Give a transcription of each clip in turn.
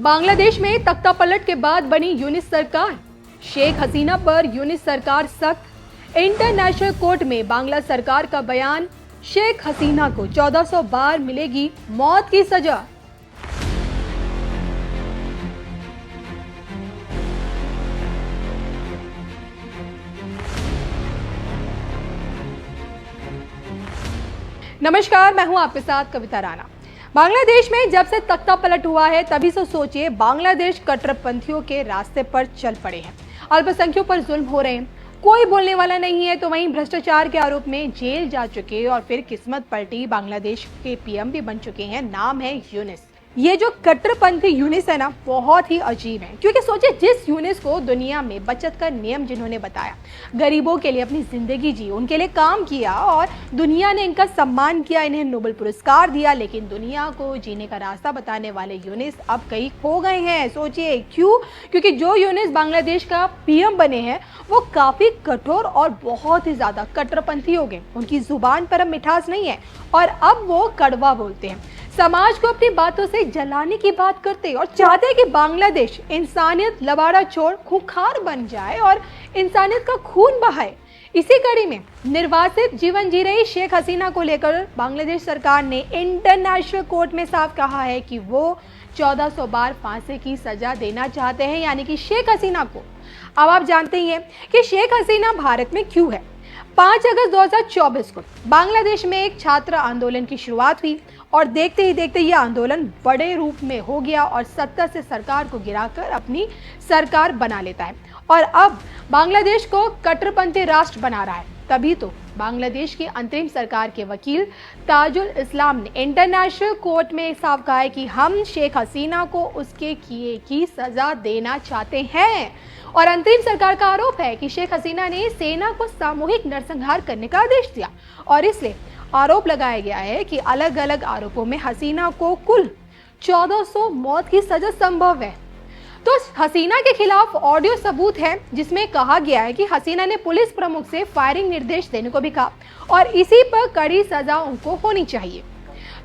बांग्लादेश में तख्तापलट के बाद बनी यूनिस सरकार। शेख हसीना पर यूनिस सरकार सख्त। इंटरनेशनल कोर्ट में बांग्ला सरकार का बयान, शेख हसीना को 1400 बार मिलेगी मौत की सजा। नमस्कार, मैं हूं आपके साथ कविता राणा। बांग्लादेश में जब से तख्ता पलट हुआ है तभी से सोचिए बांग्लादेश कट्टरपंथियों के रास्ते पर चल पड़े हैं। अल्पसंख्यकों पर जुल्म हो रहे हैं, कोई बोलने वाला नहीं है। तो वहीं भ्रष्टाचार के आरोप में जेल जा चुके और फिर किस्मत पलटी बांग्लादेश के पीएम भी बन चुके हैं। नाम है यूनिस। ये जो कट्टरपंथी यूनिस है ना, बहुत ही अजीब है। क्योंकि सोचिए, जिस यूनिस को दुनिया में बचत का नियम जिन्होंने बताया, गरीबों के लिए अपनी जिंदगी जी, उनके लिए काम किया और दुनिया ने इनका सम्मान किया, इन्हें नोबेल पुरस्कार दिया, लेकिन दुनिया को जीने का रास्ता बताने वाले यूनिस अब कहीं खो गए हैं। सोचिए क्यों? क्योंकि जो यूनिस बांग्लादेश का पीएम बने हैं वो काफी कठोर और बहुत ही ज्यादा कट्टरपंथी हो गए। उनकी जुबान पर अब मिठास नहीं है और अब वो कड़वा बोलते हैं। समाज को अपनी बातों से जलाने की बात करते और चाहते हैं कि बांग्लादेश इंसानियत लबाड़ा छोड़ खूंखार बन जाए और इंसानियत का खून बहाए। इसी कड़ी में निर्वासित जीवन जी रही शेख हसीना को लेकर बांग्लादेश सरकार ने इंटरनेशनल कोर्ट में साफ कहा है कि वो 1400 बार फांसी की सजा देना चाहते हैं, यानी कि शेख हसीना को। अब आप जानते ही हैं कि शेख हसीना भारत में क्यों है। 5 अगस्त 2024 को बांग्लादेश में एक छात्र आंदोलन की शुरुआत हुई और देखते ही देखते यह आंदोलन बड़े रूप में हो गया और सत्ता से सरकार को गिराकर अपनी सरकार बना लेता है और अब बांग्लादेश को कट्टरपंथी राष्ट्र बना रहा है। तभी तो बांग्लादेश की अंतरिम सरकार के वकील ताजुल इस्लाम ने इंटरनेशनल कोर्ट में साफ कहा है कि हम शेख हसीना को उसके किए की सजा देना चाहते हैं। और अंतरिम सरकार का आरोप है कि शेख हसीना ने सेना को सामूहिक नरसंहार करने का आदेश दिया और इसलिए आरोप लगाया गया है कि अलग अलग आरोपों में हसीना को कुल 1400 मौत की सजा संभव है। तो हसीना के खिलाफ ऑडियो सबूत है जिसमें कहा गया है कि हसीना ने पुलिस प्रमुख से फायरिंग निर्देश देने को भी कहा और इसी पर कड़ी सजा उनको होनी चाहिए।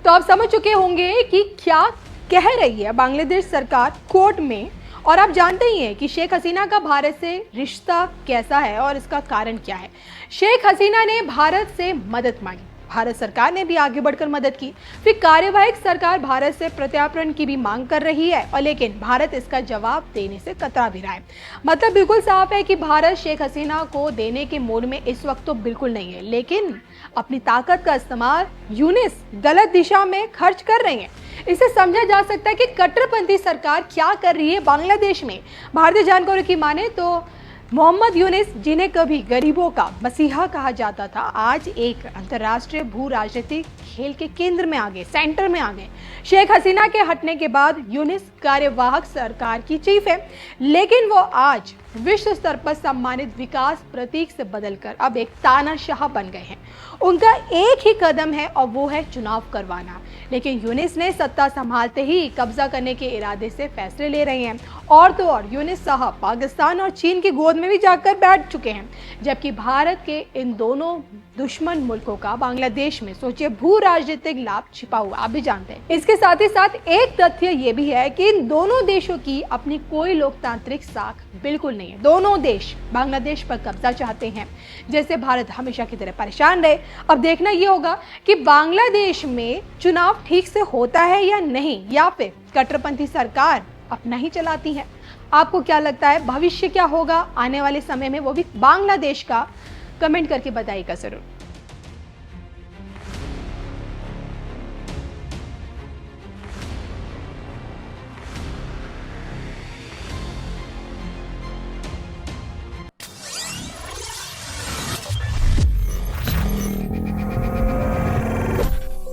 तो आप समझ चुके होंगे कि क्या कह रही है बांग्लादेश सरकार कोर्ट में। और आप जानते ही हैं कि शेख हसीना का भारत से रिश्ता कैसा है और इसका कारण क्या है। शेख हसीना ने भारत से मदद मांगी, भारत सरकार ने भी आगे बढ़कर मदद की। फिर कार्यवाहक सरकार भारत से प्रत्यार्पण की भी मांग कर रही है और लेकिन भारत इसका जवाब देने से कतरा भी रहा है। मतलब बिल्कुल साफ है कि भारत शेख हसीना को देने के मूड में इस वक्त तो बिल्कुल नहीं है, लेकिन अपनी ताकत का इस्तेमाल यूनिस गलत दिशा में खर्च कर रही है। इसे समझा जा सकता है कि कट्टरपंथी सरकार क्या कर रही है बांग्लादेश में। भारतीय जानकारों की माने तो मोहम्मद यूनिस, जिन्हें कभी गरीबों का मसीहा कहा जाता था, आज एक अंतर्राष्ट्रीय भू राजनीतिक खेल के केंद्र में आ गए, सेंटर में आ गए। शेख हसीना के हटने के बाद यूनिस कार्यवाहक सरकार की चीफ है, लेकिन वो आज विश्व स्तर पर सम्मानित विकास प्रतीक से बदलकर अब एक तानाशाह बन गए हैं। उनका एक ही कदम है और वो है चुनाव करवाना। लेकिन यूनिस ने सत्ता संभालते ही कब्जा करने के इरादे से फैसले ले रहे हैं। और तो और यूनिस साहब पाकिस्तान और चीन की गोद में भी जाकर बैठ चुके हैं, जबकि भारत के इन दोनों दुश्मन मुल्कों का बांग्लादेश में सोचिए भू राजनीतिक लाभ छिपा हुआ, आप भी जानते हैं। इसके साथ ही साथ एक तथ्य ये भी है कि इन दोनों देशों की अपनी कोई लोकतांत्रिक साख बिल्कुल नहीं है। दोनों देश बांग्लादेश पर कब्जा चाहते हैं, जैसे भारत हमेशा की तरह परेशान रहे। अब देखना ये होगा कि बांग्लादेश में चुनाव ठीक से होता है या नहीं, या फिर कट्टरपंथी सरकार अपना ही चलाती है। आपको क्या लगता है, भविष्य क्या होगा आने वाले समय में, वो भी बांग्लादेश का? कमेंट करके बताइएगा जरूर।